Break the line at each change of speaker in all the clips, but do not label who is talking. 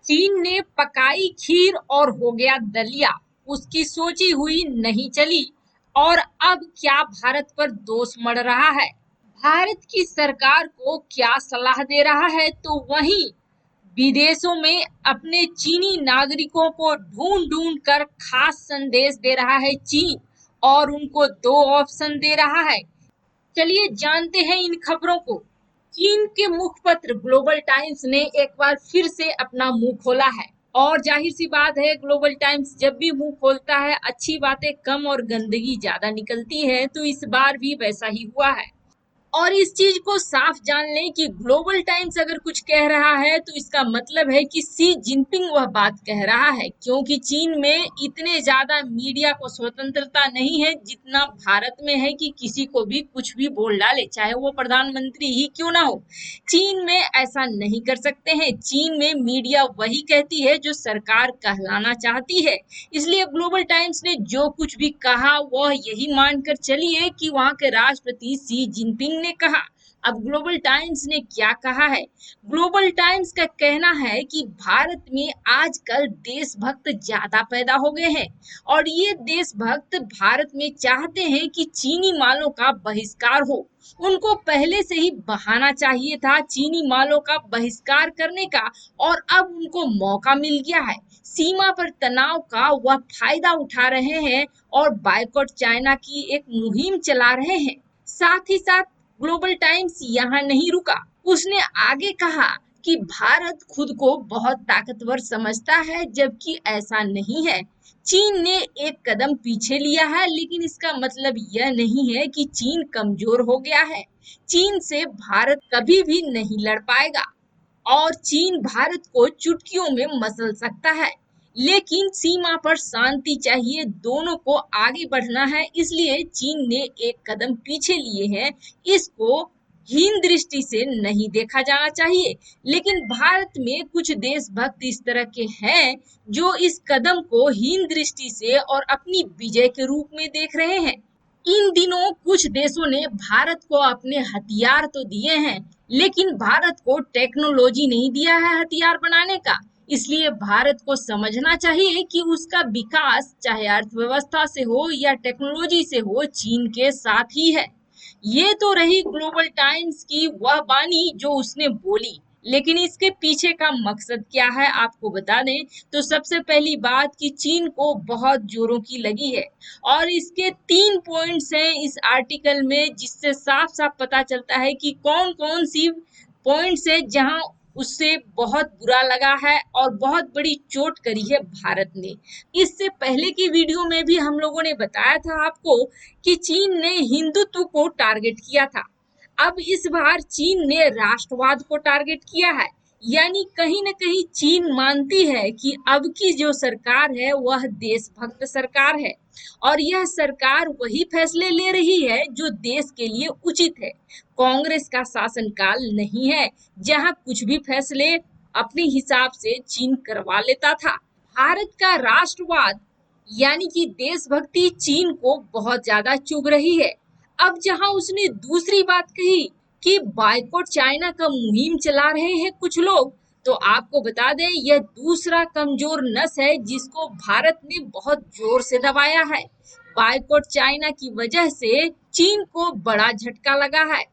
चीन ने पकाई खीर और हो गया दलिया, उसकी सोची हुई नहीं चली। और अब क्या भारत पर दोष मढ़ रहा है? भारत की सरकार को क्या सलाह दे रहा है, तो वहीं विदेशों में अपने चीनी नागरिकों को ढूंढ ढूंढ कर खास संदेश दे रहा है चीन, और उनको दो ऑप्शन दे रहा है। चलिए जानते हैं इन खबरों को। चीन के मुखपत्र ग्लोबल टाइम्स ने एक बार फिर से अपना मुंह खोला है, और जाहिर सी बात है, ग्लोबल टाइम्स जब भी मुंह खोलता है अच्छी बातें कम और गंदगी ज्यादा निकलती है, तो इस बार भी वैसा ही हुआ है। और इस चीज को साफ जान लें कि ग्लोबल टाइम्स अगर कुछ कह रहा है तो इसका मतलब है कि सी जिनपिंग वह बात कह रहा है, क्योंकि चीन में इतने ज्यादा मीडिया को स्वतंत्रता नहीं है जितना भारत में है कि किसी को भी कुछ भी बोल डाले, चाहे वो प्रधानमंत्री ही क्यों ना हो। चीन में ऐसा नहीं कर सकते हैं। चीन में मीडिया वही कहती है जो सरकार कहलाना चाहती है। इसलिए ग्लोबल टाइम्स ने जो कुछ भी कहा वह यही मानकर चलिए कि वहां के राष्ट्रपति सी जिनपिंग ने कहा। अब ग्लोबल टाइम्स ने क्या कहा है? ग्लोबल टाइम्स का कहना है कि भारत में आजकल देशभक्त ज्यादा पैदा हो गए हैं, और ये देशभक्त भारत में चाहते हैं कि चीनी मालों का बहिष्कार हो। उनको पहले से ही बहाना चाहिए था चीनी मालों का बहिष्कार करने का, और अब उनको मौका मिल गया है। सीमा पर तनाव का वह फायदा उठा रहे हैं और बायकॉट चाइना की एक मुहिम चला रहे हैं। साथ ही साथ ग्लोबल टाइम्स यहाँ नहीं रुका, उसने आगे कहा कि भारत खुद को बहुत ताकतवर समझता है, जबकि ऐसा नहीं है। चीन ने एक कदम पीछे लिया है, लेकिन इसका मतलब यह नहीं है कि चीन कमजोर हो गया है। चीन से भारत कभी भी नहीं लड़ पाएगा, और चीन भारत को चुटकियों में मसल सकता है, लेकिन सीमा पर शांति चाहिए। दोनों को आगे बढ़ना है, इसलिए चीन ने एक कदम पीछे लिए हैं। इसको हीन दृष्टि से नहीं देखा जाना चाहिए। लेकिन भारत में कुछ देशभक्त इस तरह के हैं जो इस कदम को हीन दृष्टि से और अपनी विजय के रूप में देख रहे हैं। इन दिनों कुछ देशों ने भारत को अपने हथियार तो दिए हैं, लेकिन भारत को टेक्नोलॉजी नहीं दिया है हथियार बनाने का। इसलिए भारत को समझना चाहिए कि उसका विकास चाहे अर्थव्यवस्था से हो या टेक्नोलॉजी से हो, चीन के साथ ही है। ये तो रही ग्लोबल टाइम्स की वह वाणी जो उसने बोली, लेकिन इसके पीछे का मकसद क्या है आपको बता दें तो सबसे पहली बात कि चीन को बहुत जोरों की लगी है, और इसके 3 पॉइंट्स हैं इस आर्टिकल में, जिससे साफ साफ पता चलता है कि कौन कौन सी पॉइंट्स है जहां उससे बहुत बुरा लगा है और बहुत बड़ी चोट करी है भारत ने। इससे पहले की वीडियो में भी हम लोगों ने बताया था आपको कि चीन ने हिंदुत्व को टारगेट किया था। अब इस बार चीन ने राष्ट्रवाद को टारगेट किया है। यानी कहीं न कहीं चीन मानती है कि अब की जो सरकार है वह देशभक्त सरकार है, और यह सरकार वही फैसले ले रही है जो देश के लिए उचित है। कांग्रेस का शासनकाल नहीं है जहां कुछ भी फैसले अपने हिसाब से चीन करवा लेता था। भारत का राष्ट्रवाद यानी कि देशभक्ति चीन को बहुत ज्यादा चुभ रही है। अब जहां उसने दूसरी बात कही कि बायकॉट चाइना का मुहिम चला रहे हैं कुछ लोग, तो आपको बता दें यह दूसरा कमजोर नस है जिसको भारत ने बहुत जोर से दबाया है। बायकॉट चाइना की वजह से चीन को बड़ा झटका लगा है।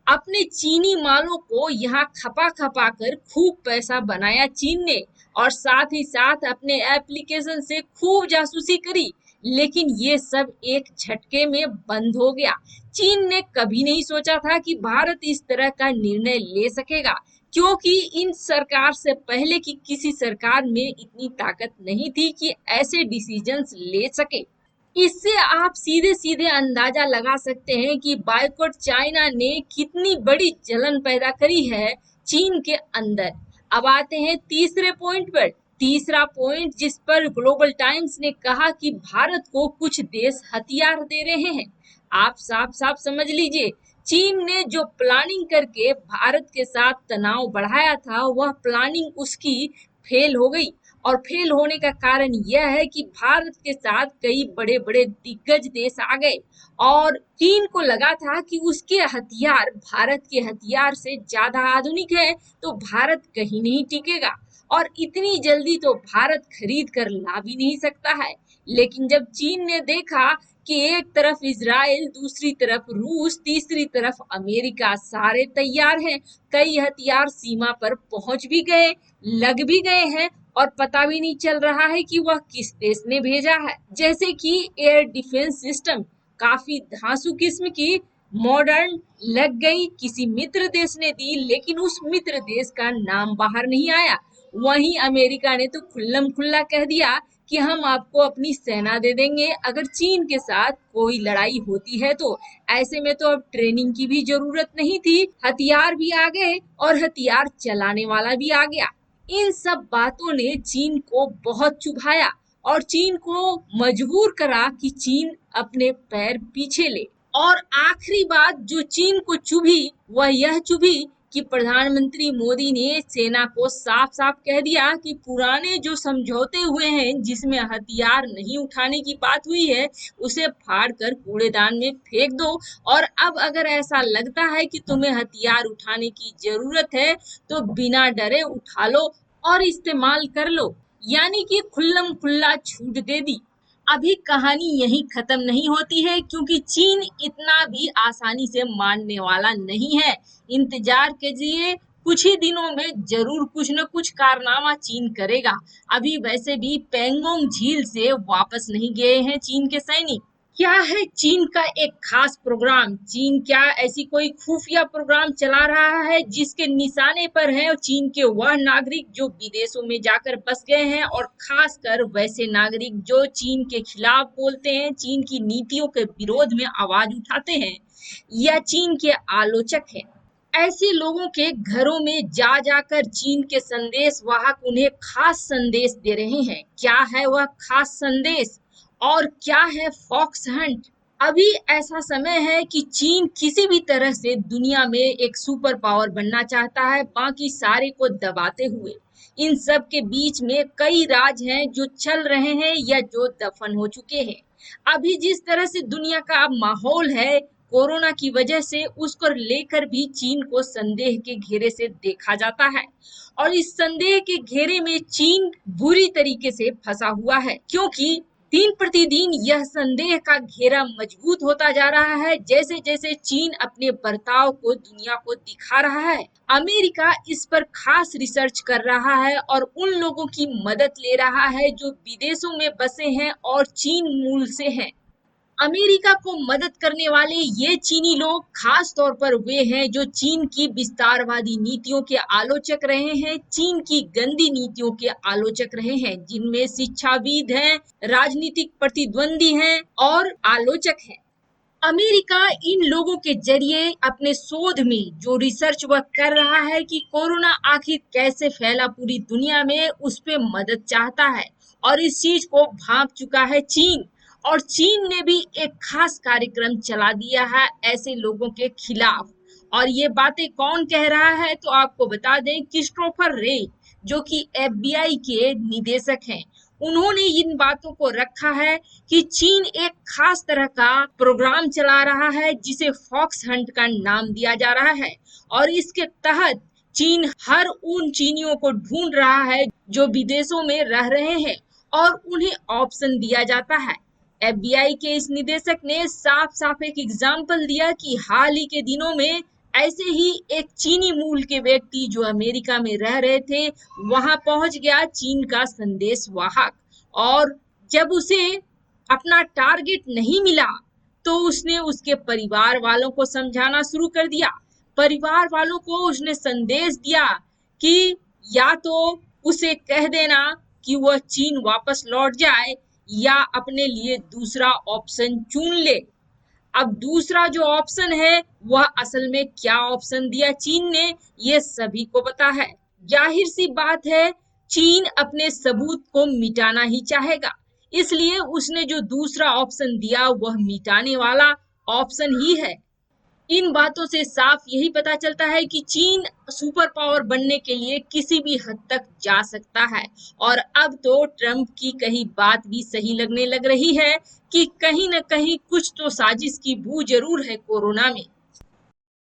अपने चीनी मालों को यहाँ खपा खपा कर खूब पैसा बनाया चीन ने, और साथ ही साथ अपने एप्लीकेशन से खूब जासूसी करी, लेकिन ये सब एक झटके में बंद हो गया। चीन ने कभी नहीं सोचा था कि भारत इस तरह का निर्णय ले सकेगा, क्योंकि इन सरकार से पहले की किसी सरकार में इतनी ताकत नहीं थी कि ऐसे डिसीजंस ले सके। इससे आप सीधे सीधे अंदाजा लगा सकते हैं कि बायकॉट चाइना ने कितनी बड़ी जलन पैदा करी है चीन के अंदर। अब आते हैं तीसरे पॉइंट पर। तीसरा पॉइंट जिस पर ग्लोबल टाइम्स ने कहा कि भारत को कुछ देश हथियार दे रहे हैं। आप साफ साफ समझ लीजिए, चीन ने जो प्लानिंग करके भारत के साथ तनाव बढ़ाया था वह प्लानिंग उसकी फेल हो गई। और फेल होने का कारण यह है कि भारत के साथ कई बड़े बड़े दिग्गज देश आ गए, और चीन को लगा था कि उसके हथियार भारत के हथियार से ज्यादा आधुनिक है, तो भारत कहीं नहीं टिकेगा। और इतनी जल्दी तो भारत खरीद कर ला भी नहीं सकता है। लेकिन जब चीन ने देखा कि एक तरफ इजराइल, दूसरी तरफ रूस, तीसरी तरफ अमेरिका सारे तैयार हैं, कई हथियार सीमा पर पहुंच भी गए, लग भी गए हैं और पता भी नहीं चल रहा है कि वह किस देश ने भेजा है। जैसे कि एयर डिफेंस सिस्टम काफी धांसू किस्म की मॉडर्न लग गई, किसी मित्र देश ने दी, लेकिन उस मित्र देश का नाम बाहर नहीं आया। वहीं अमेरिका ने तो खुल्लम खुल्ला कह दिया कि हम आपको अपनी सेना दे देंगे अगर चीन के साथ कोई लड़ाई होती है तो। ऐसे में तो अब ट्रेनिंग की भी जरूरत नहीं थी, हथियार भी आ गए और हथियार चलाने वाला भी आ गया। इन सब बातों ने चीन को बहुत चुभाया और चीन को मजबूर करा कि चीन अपने पैर पीछे ले। और आखिरी बात जो चीन को चुभी वह यह चुभी कि प्रधानमंत्री मोदी ने सेना को साफ साफ कह दिया कि पुराने जो समझौते हुए हैं जिसमें हथियार नहीं उठाने की बात हुई है उसे फाड़ कर कूड़ेदान में फेंक दो, और अब अगर ऐसा लगता है कि तुम्हें हथियार उठाने की जरूरत है तो बिना डरे उठा लो और इस्तेमाल कर लो। यानी कि खुल्लम खुल्ला छूट दे दी। अभी कहानी यही खत्म नहीं होती है, क्योंकि चीन इतना भी आसानी से मानने वाला नहीं है। इंतजार कीजिए, कुछ ही दिनों में जरूर कुछ न कुछ कारनामा चीन करेगा। अभी वैसे भी पेंगोंग झील से वापस नहीं गए हैं चीन के सैनिक। क्या है चीन का एक खास प्रोग्राम? चीन क्या ऐसी कोई खुफिया प्रोग्राम चला रहा है जिसके निशाने पर है चीन के वह नागरिक जो विदेशों में जाकर बस गए हैं, और खासकर वैसे नागरिक जो चीन के खिलाफ बोलते हैं, चीन की नीतियों के विरोध में आवाज उठाते हैं या चीन के आलोचक हैं। ऐसे लोगों के घरों में जा जाकर चीन के संदेश वाहक उन्हें खास संदेश दे रहे हैं। क्या है वह खास संदेश और क्या है फॉक्स हंट? अभी ऐसा समय है कि चीन किसी भी तरह से दुनिया में एक सुपर पावर बनना चाहता है, बाकी सारे को दबाते हुए। इन सब के बीच में कई राज हैं जो चल रहे हैं या जो दफन हो चुके हैं। अभी जिस तरह से दुनिया का माहौल है कोरोना की वजह से, उसको लेकर भी चीन को संदेह के घेरे से देखा जाता है, और इस संदेह के घेरे में चीन बुरी तरीके से फंसा हुआ है, क्योंकि दिन प्रतिदिन यह संदेह का घेरा मजबूत होता जा रहा है। जैसे जैसे चीन अपने बर्ताव को दुनिया को दिखा रहा है, अमेरिका इस पर खास रिसर्च कर रहा है और उन लोगों की मदद ले रहा है जो विदेशों में बसे हैं और चीन मूल से हैं। अमेरिका को मदद करने वाले ये चीनी लोग खास तौर पर वे हैं जो चीन की विस्तारवादी नीतियों के आलोचक रहे हैं, चीन की गंदी नीतियों के आलोचक रहे हैं, जिनमें शिक्षाविद हैं, राजनीतिक प्रतिद्वंदी हैं और आलोचक हैं। अमेरिका इन लोगों के जरिए अपने शोध में जो रिसर्च वह कर रहा है कि कोरोना आखिर कैसे फैला पूरी दुनिया में, उस पे मदद चाहता है। और इस चीज को भांप चुका है चीन, और चीन ने भी एक खास कार्यक्रम चला दिया है ऐसे लोगों के खिलाफ। और ये बातें कौन कह रहा है तो आपको बता दें, क्रिस्टोफर रे जो कि एफबीआई के निदेशक हैं, उन्होंने इन बातों को रखा है कि चीन एक खास तरह का प्रोग्राम चला रहा है जिसे फॉक्स हंट का नाम दिया जा रहा है, और इसके तहत चीन हर उन चीनियों को ढूंढ रहा है जो विदेशों में रह रहे हैं और उन्हें ऑप्शन दिया जाता है। एफबीआई के इस निदेशक ने साफ साफ एक एग्जाम्पल दिया कि हाल ही के दिनों में ऐसे ही एक चीनी मूल के व्यक्ति जो अमेरिका में रह रहे थे वहां पहुंच गया चीन का संदेश वाहक, और जब उसे अपना टारगेट नहीं मिला तो उसने उसके परिवार वालों को समझाना शुरू कर दिया। परिवार वालों को उसने संदेश दिया कि या तो उसे कह देना कि वह चीन वापस लौट जाए या अपने लिए दूसरा ऑप्शन चुन ले। अब दूसरा जो ऑप्शन है वह असल में क्या ऑप्शन दिया चीन ने, ये सभी को पता है। जाहिर सी बात है चीन अपने सबूत को मिटाना ही चाहेगा, इसलिए उसने जो दूसरा ऑप्शन दिया वह मिटाने वाला ऑप्शन ही है। इन बातों से साफ यही पता चलता है कि चीन सुपर पावर बनने के लिए किसी भी हद तक जा सकता है, और अब तो ट्रम्प की कही बात भी सही लगने लग रही है कि कहीं न कहीं कुछ तो साजिश की बू जरूर है कोरोना में।